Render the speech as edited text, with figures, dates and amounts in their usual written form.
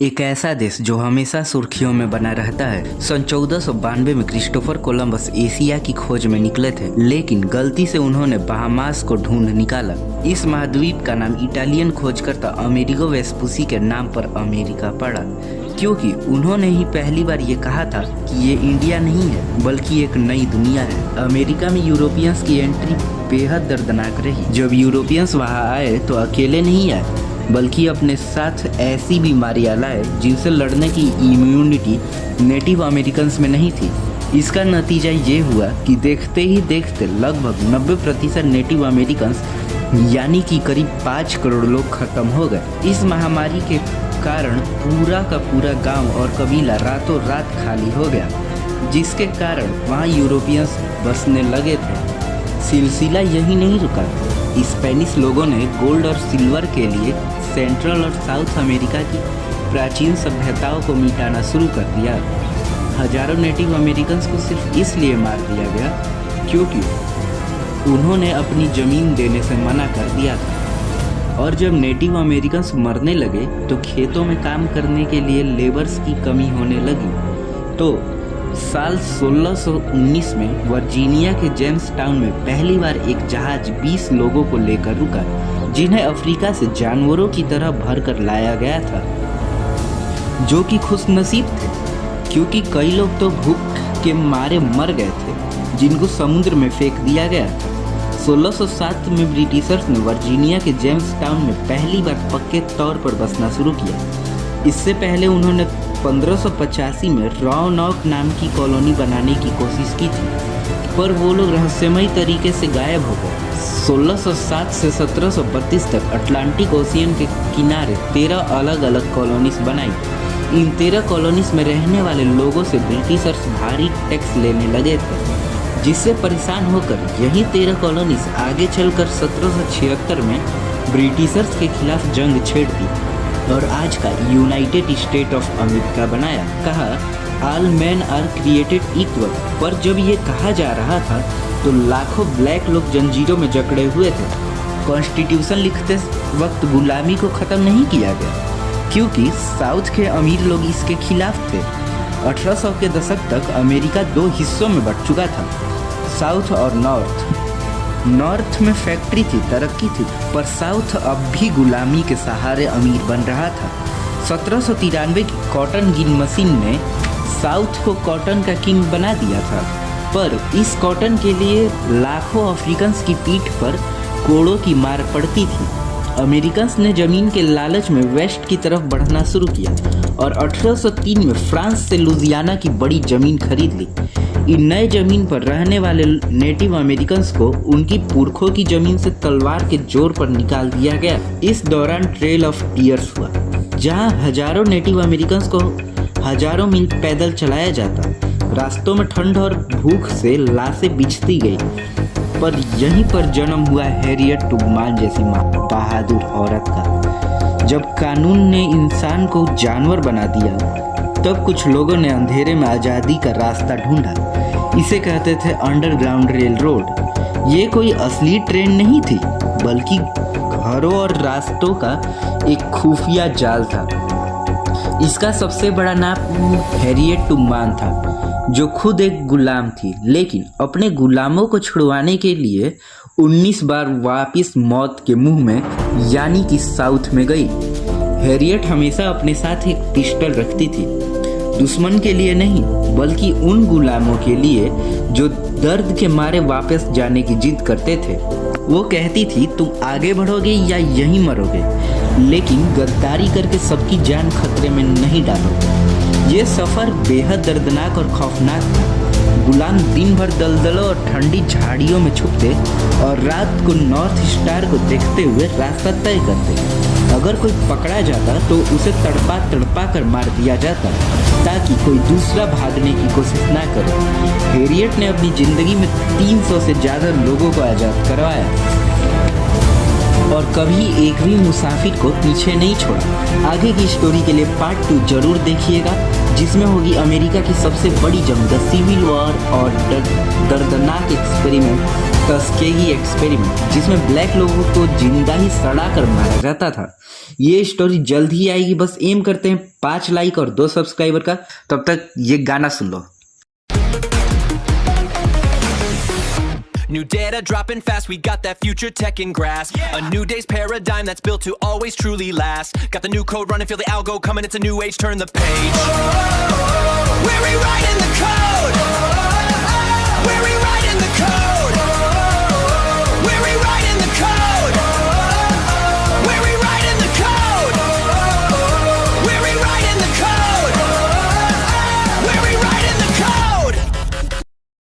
एक ऐसा देश जो हमेशा सुर्खियों में बना रहता है। सन 1492 में क्रिस्टोफर कोलंबस एशिया की खोज में निकले थे, लेकिन गलती से उन्होंने बहामास को ढूंढ निकाला। इस महाद्वीप का नाम इटालियन खोजकर्ता अमेरिगो वेस्पुसी के नाम पर अमेरिका पड़ा, क्योंकि उन्होंने ही पहली बार ये कहा था कि ये इंडिया नहीं है बल्कि एक नई दुनिया है। अमेरिका में यूरोपियंस की एंट्री बेहद दर्दनाक रही। जब यूरोपियंस वहाँ आए तो अकेले नहीं आए, बल्कि अपने साथ ऐसी बीमारियां लाए जिनसे लड़ने की इम्यूनिटी नेटिव अमेरिकन्स में नहीं थी। इसका नतीजा ये हुआ कि देखते ही देखते लगभग 90% नेटिव अमेरिकन्स यानी कि करीब 5 करोड़ लोग खत्म हो गए। इस महामारी के कारण पूरा का पूरा गांव और कबीला रातों रात खाली हो गया, जिसके कारण वहाँ यूरोपियंस बसने लगे थे। सिलसिला यही नहीं रुका। स्पेनिश लोगों ने गोल्ड और सिल्वर के लिए सेंट्रल और साउथ अमेरिका की प्राचीन सभ्यताओं को मिटाना शुरू कर दिया। हजारों नेटिव अमेरिकन्स को सिर्फ इसलिए मार दिया गया क्योंकि उन्होंने अपनी ज़मीन देने से मना कर दिया था। और जब नेटिव अमेरिकन्स मरने लगे तो खेतों में काम करने के लिए लेबर्स की कमी होने लगी। तो साल 1619 में वर्जीनिया के जेम्स टाउन में पहली बार एक जहाज 20 लोगों को लेकर रुका, जिन्हें अफ्रीका से जानवरों की तरह भरकर लाया गया था, जो कि खुशनसीब थे क्योंकि कई लोग तो भूख के मारे मर गए थे, जिनको समुद्र में फेंक दिया गया था। 1607 में ब्रिटिशर्स ने वर्जीनिया के जेम्स टाउन में पहली बार पक्के तौर पर बसना शुरू किया। इससे पहले उन्होंने 1585 में रॉनॉक नाम की कॉलोनी बनाने की कोशिश की थी, पर वो लोग रहस्यमयी तरीके से गायब हो गए। 1607 से 1732 तक अटलांटिक ओशियन के किनारे 13 अलग अलग कॉलोनीज बनाई। इन 13 कॉलोनीज में रहने वाले लोगों से ब्रिटिशर्स भारी टैक्स लेने लगे थे, जिससे परेशान होकर यही 13 कॉलोनीज आगे चलकर 1776 में ब्रिटिशर्स के खिलाफ जंग छेड़ दी और आज का यूनाइटेड स्टेट ऑफ अमेरिका बनाया। कहा all man are created equal, पर जब ये कहा जा रहा था तो लाखों ब्लैक लोग जंजीरों में जकड़े हुए थे। कॉन्स्टिट्यूशन लिखते वक्त गुलामी को ख़त्म नहीं किया गया क्योंकि साउथ के अमीर लोग इसके खिलाफ थे। 1800 के दशक तक अमेरिका 2 हिस्सों में बंट चुका था, साउथ और नॉर्थ। नॉर्थ में फैक्ट्री थी, तरक्की थी, पर साउथ अब भी गुलामी के सहारे अमीर बन रहा था। 1793 की कॉटन गिन मशीन ने साउथ को कॉटन का किंग बना दिया था, पर इस कॉटन के लिए लाखों अफ्रीकन्स की पीठ पर कोड़ों की मार पड़ती थी। अमेरिकन्स ने जमीन के लालच में वेस्ट की तरफ बढ़ना शुरू किया और 1803 में फ्रांस से लुजियाना की बड़ी जमीन खरीद ली। इन नए जमीन पर रहने वाले नेटिव अमेरिकन्स को उनकी पुरखों की जमीन से तलवार के जोर पर निकाल दिया गया। इस दौरान ट्रेल ऑफ टीयर्स हुआ, जहां हजारों नेटिव अमेरिकन्स को हजारों मील पैदल चलाया जाता। रास्तों में ठंड और भूख से लाशें बिछती गई, पर यहीं पर जन्म हुआ हैरियट टुगमान जैसी बहादुर औरत का। जब कानून ने इंसान को जानवर बना दिया, तब कुछ लोगों ने अंधेरे में आज़ादी का रास्ता ढूंढा। इसे कहते थे अंडरग्राउंड रेल रोड। ये कोई असली ट्रेन नहीं थी, बल्कि घरों और रास्तों का एक खुफिया जाल था। इसका सबसे बड़ा नाम हैरियट टुगमान था, जो खुद एक गुलाम थी, लेकिन अपने गुलामों को छुड़वाने के लिए 19 बार वापिस मौत के मुंह में यानी कि साउथ में गई। हैरियट हमेशा अपने साथ एक पिस्टल रखती थी, दुश्मन के लिए नहीं बल्कि उन गुलामों के लिए जो दर्द के मारे वापस जाने की जिद करते थे। वो कहती थी तुम आगे बढ़ोगे या यहीं मरोगे, लेकिन गद्दारी करके सबकी जान खतरे में नहीं डालोगे। ये सफ़र बेहद दर्दनाक और खौफनाक था। गुलाम दिन भर दलदलों और ठंडी झाड़ियों में छुपते और रात को नॉर्थ स्टार को देखते हुए रास्ता तय करते। अगर कोई पकड़ा जाता तो उसे तड़पा तड़पा कर मार दिया जाता ताकि कोई दूसरा भागने की कोशिश ना करे। हैरियट ने अपनी ज़िंदगी में 300 से ज़्यादा लोगों को आज़ाद करवाया और कभी एक भी मुसाफिर को पीछे नहीं छोड़ा। आगे की स्टोरी के लिए पार्ट 2 जरूर देखिएगा। जिसमें होगी अमेरिका की सबसे बड़ी जंग द सिविल वॉर और दर्दनाक एक्सपेरिमेंट टस्केगी एक्सपेरिमेंट, जिसमें ब्लैक लोगों को जिंदा ही सड़ा कर मारा जाता था। ये स्टोरी जल्द ही आएगी, बस एम करते हैं 5 लाइक और 2 सब्सक्राइबर का। तब तक ये गाना सुन लो। New data dropping fast, we got that future tech in grasp. A new day's paradigm that's built to always truly last. Got the new code running, feel the algo coming, it's a new age, turn the page.